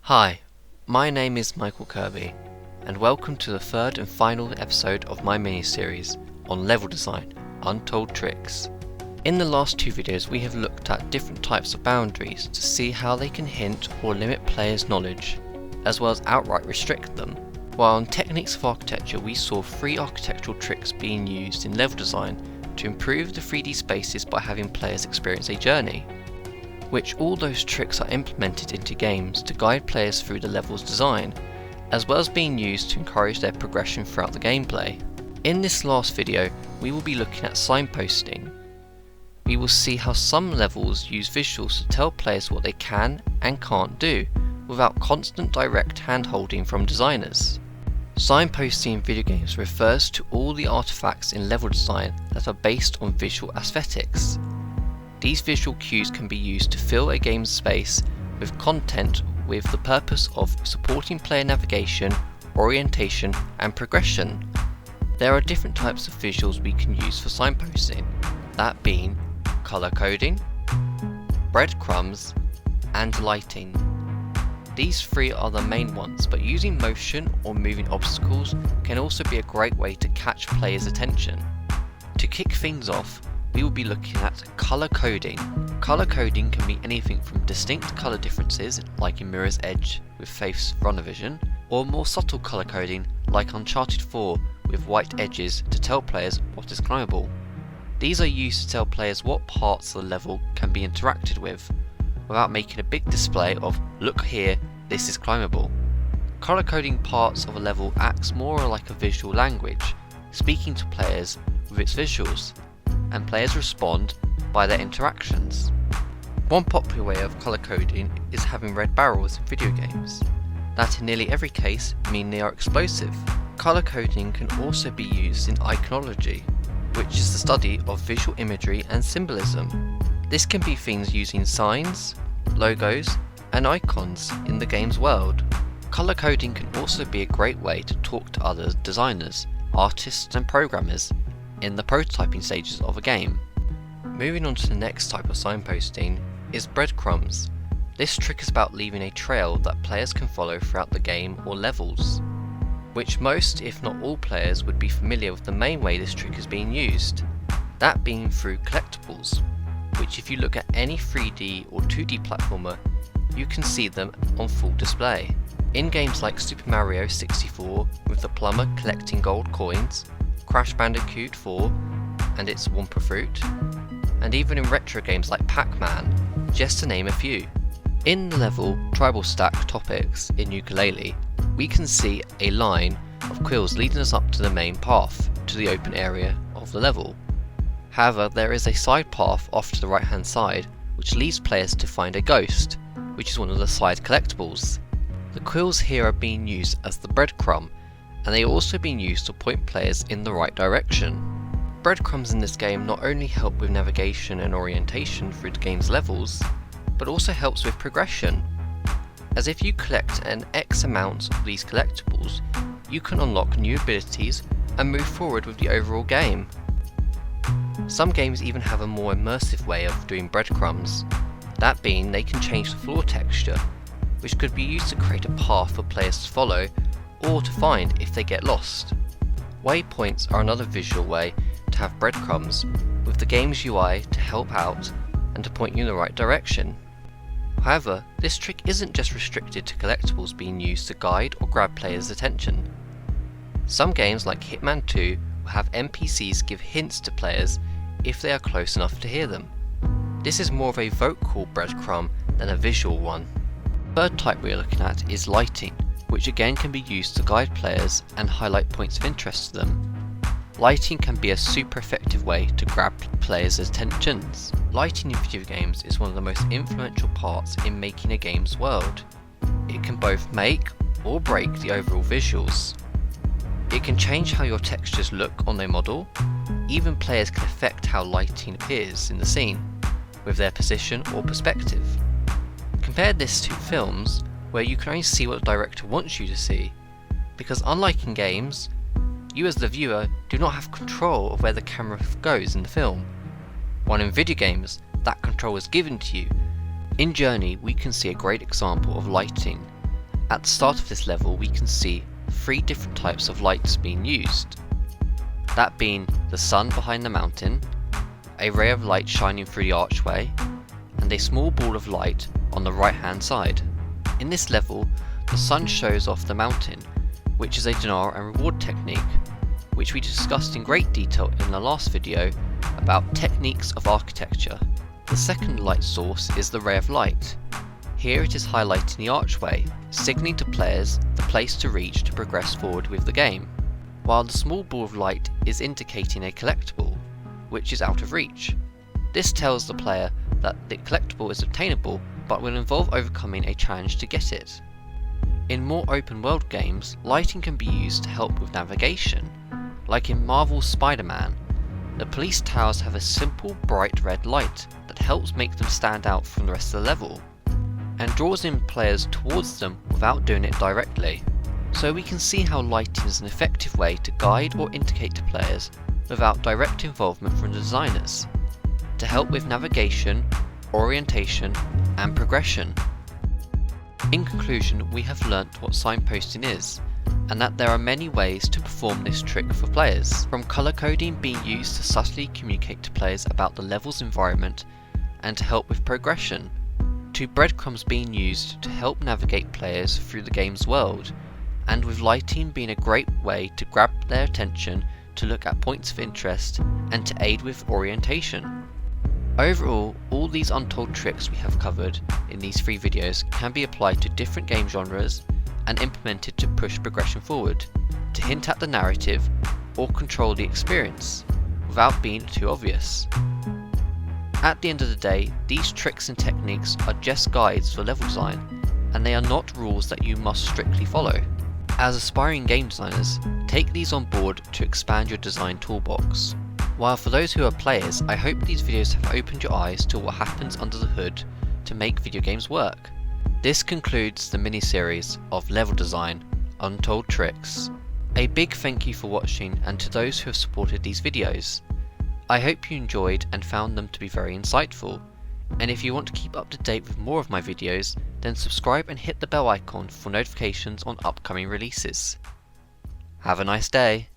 Hi, my name is Michael Kirby, and welcome to the third and final episode of my mini-series on level design, Untold Tricks. In the last two videos we have looked at different types of boundaries to see how they can hint or limit players' knowledge, as well as outright restrict them. While on techniques of architecture we saw three architectural tricks being used in level design to improve the 3D spaces by having players experience a journey, which all those tricks are implemented into games to guide players through the level's design, as well as being used to encourage their progression throughout the gameplay. In this last video we will be looking at signposting. We will see how some levels use visuals to tell players what they can and can't do, without constant direct hand-holding from designers. Signposting in video games refers to all the artifacts in level design that are based on visual aesthetics. These visual cues can be used to fill a game's space with content with the purpose of supporting player navigation, orientation and progression. There are different types of visuals we can use for signposting, that being color coding, breadcrumbs and lighting. These three are the main ones, but using motion or moving obstacles can also be a great way to catch players' attention. To kick things off, we will be looking at color coding. Color coding can be anything from distinct color differences, like in Mirror's Edge with Faith's runner vision, or more subtle color coding like Uncharted 4 with white edges to tell players what is climbable. These are used to tell players what parts of the level can be interacted with, without making a big display of "look here, this is climbable." Color coding parts of a level acts more like a visual language, speaking to players with its visuals, and players respond by their interactions. One popular way of color coding is having red barrels in video games, that in nearly every case mean they are explosive. Color coding can also be used in iconology, which is the study of visual imagery and symbolism. This can be things using signs, logos and icons in the game's world. Color coding can also be a great way to talk to other designers, artists and programmers in the prototyping stages of a game. Moving on to the next type of signposting is breadcrumbs. This trick is about leaving a trail that players can follow throughout the game or levels, which most, if not all players, would be familiar with the main way this trick is being used, that being through collectibles, which if you look at any 3D or 2D platformer, you can see them on full display. In games like Super Mario 64 with the plumber collecting gold coins, Crash Bandicoot 4 and its Wumpa Fruit, and even in retro games like Pac-Man, just to name a few. In the level Tribal Stack Topics in Yooka-Laylee, we can see a line of quills leading us up to the main path, to the open area of the level. However, there is a side path off to the right hand side which leads players to find a ghost, which is one of the side collectibles. The quills here are being used as the breadcrumb, and they are also being used to point players in the right direction. Breadcrumbs in this game not only help with navigation and orientation through the game's levels, but also helps with progression, as if you collect an X amount of these collectibles, you can unlock new abilities and move forward with the overall game. Some games even have a more immersive way of doing breadcrumbs, that being they can change the floor texture, which could be used to create a path for players to follow or to find if they get lost. Waypoints are another visual way to have breadcrumbs, with the game's UI to help out and to point you in the right direction. However, this trick isn't just restricted to collectibles being used to guide or grab players' attention. Some games like Hitman 2 will have NPCs give hints to players if they are close enough to hear them. This is more of a vocal breadcrumb than a visual one. The third type we are looking at is lighting, which again can be used to guide players and highlight points of interest to them. Lighting can be a super effective way to grab players' attentions. Lighting in video games is one of the most influential parts in making a game's world. It can both make or break the overall visuals. It can change how your textures look on a model. Even players can affect how lighting appears in the scene, with their position or perspective. Compare this to films, where you can only see what the director wants you to see, because unlike in games, you as the viewer do not have control of where the camera goes in the film, while in video games that control is given to you. In Journey we can see a great example of lighting, At the start of this level we can see 3 different types of lights being used. That being the sun behind the mountain, a ray of light shining through the archway, and a small ball of light on the right hand side. In this level, the sun shows off the mountain, which is a dinar and reward technique, which we discussed in great detail in the last video about techniques of architecture. The second light source is the ray of light. Here it is highlighting the archway, signalling to players the place to reach to progress forward with the game, while the small ball of light is indicating a collectible, which is out of reach. This tells the player that the collectible is obtainable but will involve overcoming a challenge to get it. In more open world games, lighting can be used to help with navigation. Like in Marvel's Spider-Man, the police towers have a simple bright red light that helps make them stand out from the rest of the level, and draws in players towards them without doing it directly. So we can see how lighting is an effective way to guide or indicate to players without direct involvement from the designers, to help with navigation, orientation and progression. In conclusion, we have learnt what signposting is, and that there are many ways to perform this trick for players, from colour coding being used to subtly communicate to players about the level's environment and to help with progression, to breadcrumbs being used to help navigate players through the game's world, and with lighting being a great way to grab their attention, to look at points of interest and to aid with orientation. Overall, all these untold tricks we have covered in these 3 videos can be applied to different game genres and implemented to push progression forward, to hint at the narrative or control the experience, without being too obvious. At the end of the day, these tricks and techniques are just guides for level design, and they are not rules that you must strictly follow. As aspiring game designers, take these on board to expand your design toolbox. While for those who are players, I hope these videos have opened your eyes to what happens under the hood to make video games work. This concludes the mini-series of level design, Untold Tricks. A big thank you for watching, and to those who have supported these videos. I hope you enjoyed and found them to be very insightful, and if you want to keep up to date with more of my videos, then subscribe and hit the bell icon for notifications on upcoming releases. Have a nice day.